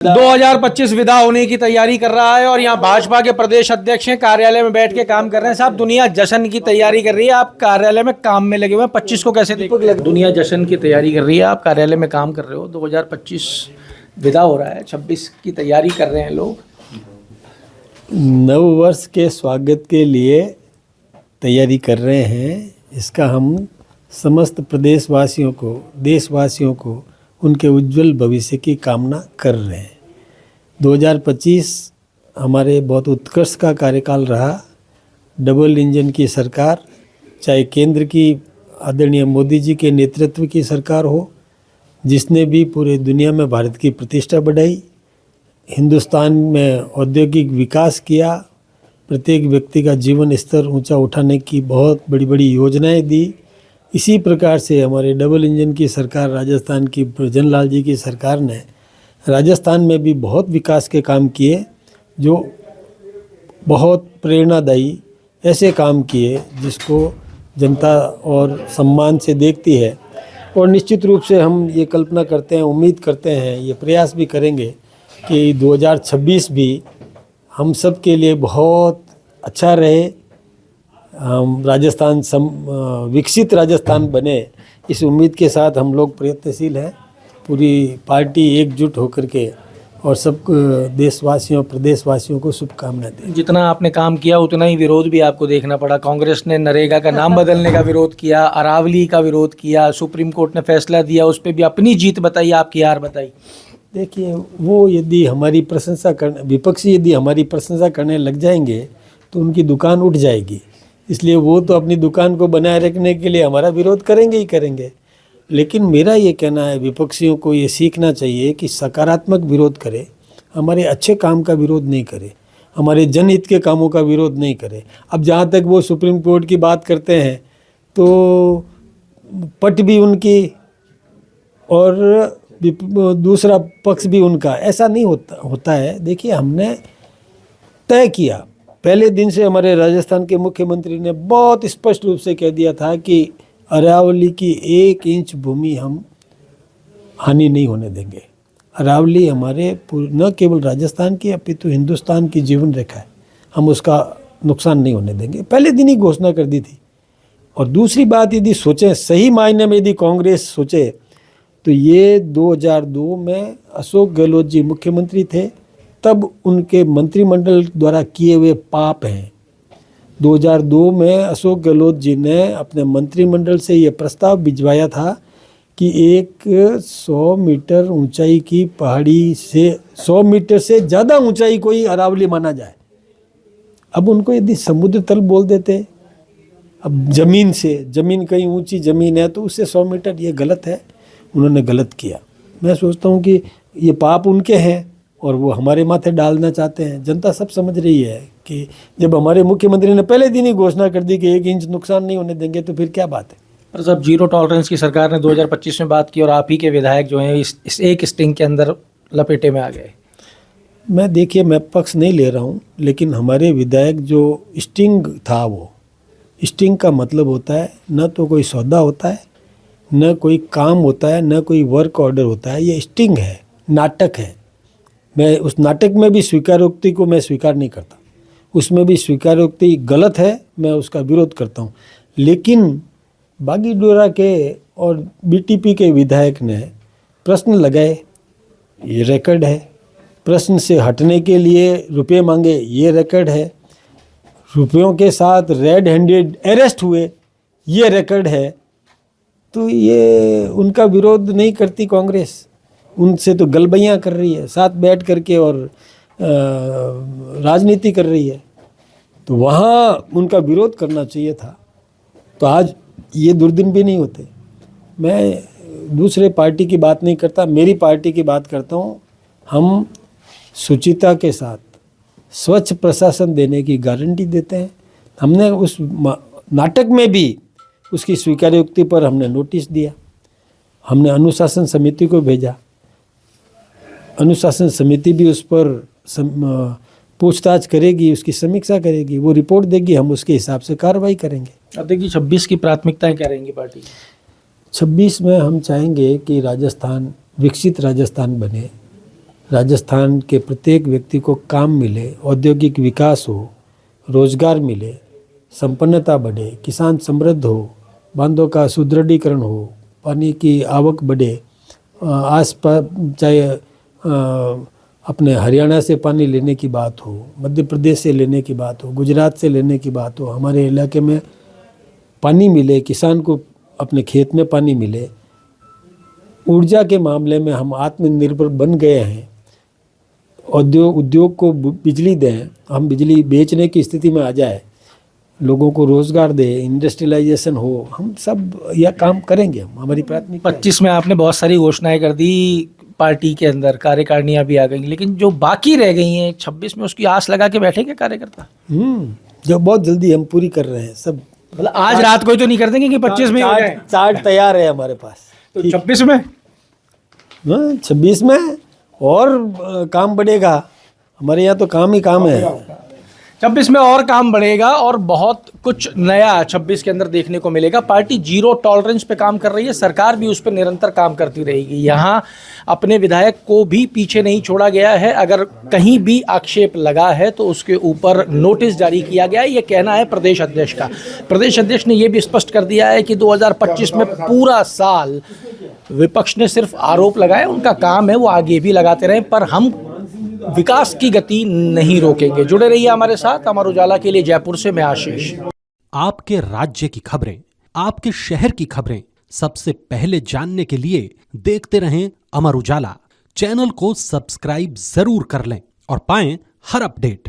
2025 विदा होने की तैयारी कर रहा है और यहाँ भाजपा के प्रदेश अध्यक्ष हैं, कार्यालय में बैठ के काम कर रहे हैं। साहब, दुनिया जश्न की तैयारी कर रही है, आप कार्यालय में काम में लगे हुए हैं। 25 को कैसे देखते हैं? दुनिया जश्न की तैयारी कर रही है, आप कार्यालय में काम कर रहे हो। 2025 विदा हो रहा है, 26 की तैयारी कर रहे हैं लोग। नव वर्ष के स्वागत के लिए तैयारी कर रहे हैं। इसका हम समस्त प्रदेशवासियों को, देशवासियों को उनके उज्जवल भविष्य की कामना कर रहे हैं। 2025 हमारे बहुत उत्कृष्ट का कार्यकाल रहा। डबल इंजन की सरकार, चाहे केंद्र की आदरणीय मोदी जी के नेतृत्व की सरकार हो, जिसने भी पूरे दुनिया में भारत की प्रतिष्ठा बढ़ाई, हिंदुस्तान में औद्योगिक विकास किया, प्रत्येक व्यक्ति का जीवन स्तर ऊंचा उठाने की बहुत बड़ी बड़ी योजनाएं दी। इसी प्रकार से हमारे डबल इंजन की सरकार, राजस्थान की भजनलाल जी की सरकार ने राजस्थान में भी बहुत विकास के काम किए, जो बहुत प्रेरणादायी ऐसे काम किए जिसको जनता और सम्मान से देखती है। और निश्चित रूप से हम ये कल्पना करते हैं, उम्मीद करते हैं, ये प्रयास भी करेंगे कि 2026 भी हम सब के लिए बहुत अच्छा रहे। हम राजस्थान विकसित राजस्थान बने, इस उम्मीद के साथ हम लोग प्रयत्नशील हैं। पूरी पार्टी एकजुट होकर के और सब देशवासियों, प्रदेशवासियों को शुभकामनाएं दें। जितना आपने काम किया उतना ही विरोध भी आपको देखना पड़ा। कांग्रेस ने नरेगा का नाम बदलने का विरोध किया, अरावली का विरोध किया, सुप्रीम कोर्ट ने फैसला दिया, उस पर भी अपनी जीत बताई, आपकी हार बताई। देखिए, वो यदि हमारी प्रशंसा करने, विपक्षी यदि हमारी प्रशंसा करने लग जाएंगे तो उनकी दुकान उठ जाएगी। इसलिए वो तो अपनी दुकान को बनाए रखने के लिए हमारा विरोध करेंगे ही करेंगे। लेकिन मेरा ये कहना है, विपक्षियों को ये सीखना चाहिए कि सकारात्मक विरोध करे, हमारे अच्छे काम का विरोध नहीं करे, हमारे जनहित के कामों का विरोध नहीं करे। अब जहाँ तक वो सुप्रीम कोर्ट की बात करते हैं तो पट भी उनकी और दूसरा पक्ष भी उनका, ऐसा नहीं होता है। देखिए, हमने तय किया, पहले दिन से हमारे राजस्थान के मुख्यमंत्री ने बहुत स्पष्ट रूप से कह दिया था कि अरावली की 1 इंच भूमि हम हानि नहीं होने देंगे। अरावली हमारे न केवल राजस्थान की अपितु हिंदुस्तान की जीवन रेखा है, हम उसका नुकसान नहीं होने देंगे। पहले दिन ही घोषणा कर दी थी। और दूसरी बात, यदि सोचें सही मायने में, यदि कांग्रेस सोचे तो ये 2002 में अशोक गहलोत जी मुख्यमंत्री थे, तब उनके मंत्रिमंडल द्वारा किए हुए पाप हैं। 2002 में अशोक गहलोत जी ने अपने मंत्रिमंडल से ये प्रस्ताव भिजवाया था कि एक 100 मीटर ऊंचाई की पहाड़ी से 100 मीटर से ज़्यादा ऊंचाई कोई अरावली माना जाए। अब उनको यदि समुद्र तल बोल देते, अब ज़मीन से, ज़मीन कहीं ऊंची ज़मीन है तो उससे 100 मीटर, ये गलत है। उन्होंने गलत किया। मैं सोचता हूँ कि ये पाप उनके हैं और वो हमारे माथे डालना चाहते हैं। जनता सब समझ रही है कि जब हमारे मुख्यमंत्री ने पहले दिन ही घोषणा कर दी कि 1 इंच नुकसान नहीं होने देंगे, तो फिर क्या बात है। पर जब जीरो टॉलरेंस की सरकार ने 2025 में बात की और आप ही के विधायक जो हैं इस एक स्टिंग के अंदर लपेटे में आ गए। मैं पक्ष नहीं ले रहा हूँ, लेकिन हमारे विधायक जो स्टिंग था, वो स्टिंग का मतलब होता है न तो कोई सौदा होता है, न कोई काम होता है, न कोई वर्क ऑर्डर होता है। ये स्टिंग है, नाटक है। मैं उस नाटक में भी स्वीकारोक्ति को मैं स्वीकार नहीं करता, उसमें भी स्वीकारोक्ति गलत है, मैं उसका विरोध करता हूँ। लेकिन बागीडोरा के और बीटीपी के विधायक ने प्रश्न लगाए, ये रिकॉर्ड है। प्रश्न से हटने के लिए रुपये मांगे, ये रिकॉर्ड है। रुपयों के साथ रेड हैंडेड अरेस्ट हुए, ये रिकॉर्ड है। तो ये उनका विरोध नहीं करती कांग्रेस, उनसे तो गलबैयाँ कर रही है, साथ बैठ करके और राजनीति कर रही है। तो वहाँ उनका विरोध करना चाहिए था, तो आज ये दुर्दिन भी नहीं होते। मैं दूसरे पार्टी की बात नहीं करता, मेरी पार्टी की बात करता हूँ। हम शुचिता के साथ स्वच्छ प्रशासन देने की गारंटी देते हैं। हमने उस नाटक में भी उसकी स्वीकारोक्ति पर हमने नोटिस दिया, हमने अनुशासन समिति को भेजा। अनुशासन समिति भी उस पर पूछताछ करेगी, उसकी समीक्षा करेगी, वो रिपोर्ट देगी, हम उसके हिसाब से कार्रवाई करेंगे। अब देखिए, 26 की प्राथमिकताएं क्या रहेंगी पार्टी की? 26 में हम चाहेंगे कि राजस्थान विकसित राजस्थान बने। राजस्थान के प्रत्येक व्यक्ति को काम मिले, औद्योगिक विकास हो, रोजगार मिले, संपन्नता बढ़े, किसान समृद्ध हो, बांधों का सुदृढ़ीकरण हो, पानी की आवक बढ़े, आसपास चाहे अपने हरियाणा से पानी लेने की बात हो, मध्य प्रदेश से लेने की बात हो, गुजरात से लेने की बात हो, हमारे इलाके में पानी मिले, किसान को अपने खेत में पानी मिले। ऊर्जा के मामले में हम आत्मनिर्भर बन गए हैं। उद्योग को बिजली दें, हम बिजली बेचने की स्थिति में आ जाए, लोगों को रोजगार दे, इंडस्ट्रियलाइजेशन हो, हम सब यह काम करेंगे। हम हमारी प्राथमिकता 25 में आपने बहुत सारी घोषणाएं कर दी, पार्टी के अंदर कार्यकारिणियां भी आ गई, लेकिन जो बाकी रह गई हैं 26 में, उसकी आस लगा के बैठेंगे कार्यकर्ता? जो बहुत जल्दी हम पूरी कर रहे हैं सब। मतलब आज रात को ही तो नहीं कर देंगे कि 25 में ही हो जाए? चार्ट तैयार है हमारे पास। तो 26 में? 26 में और काम बढ़ेगा। हमारे यहाँ तो काम ही काम है। 26 में और काम बढ़ेगा और बहुत कुछ नया 26 के अंदर देखने को मिलेगा। पार्टी जीरो टॉलरेंस पे काम कर रही है, सरकार भी उस पर निरंतर काम करती रहेगी। यहाँ अपने विधायक को भी पीछे नहीं छोड़ा गया है। अगर कहीं भी आक्षेप लगा है तो उसके ऊपर नोटिस जारी किया गया है। ये कहना है प्रदेश अध्यक्ष का। प्रदेश अध्यक्ष ने यह भी स्पष्ट कर दिया है कि 2025 में पूरा साल विपक्ष ने सिर्फ आरोप लगाए, उनका काम है वो आगे भी लगाते रहें, पर हम विकास की गति नहीं रोकेंगे। जुड़े रहिए हमारे साथ। अमर उजाला के लिए जयपुर से मैं आशीष। आपके राज्य की खबरें, आपके शहर की खबरें सबसे पहले जानने के लिए देखते रहें अमर उजाला। चैनल को सब्सक्राइब जरूर कर लें और पाएं हर अपडेट।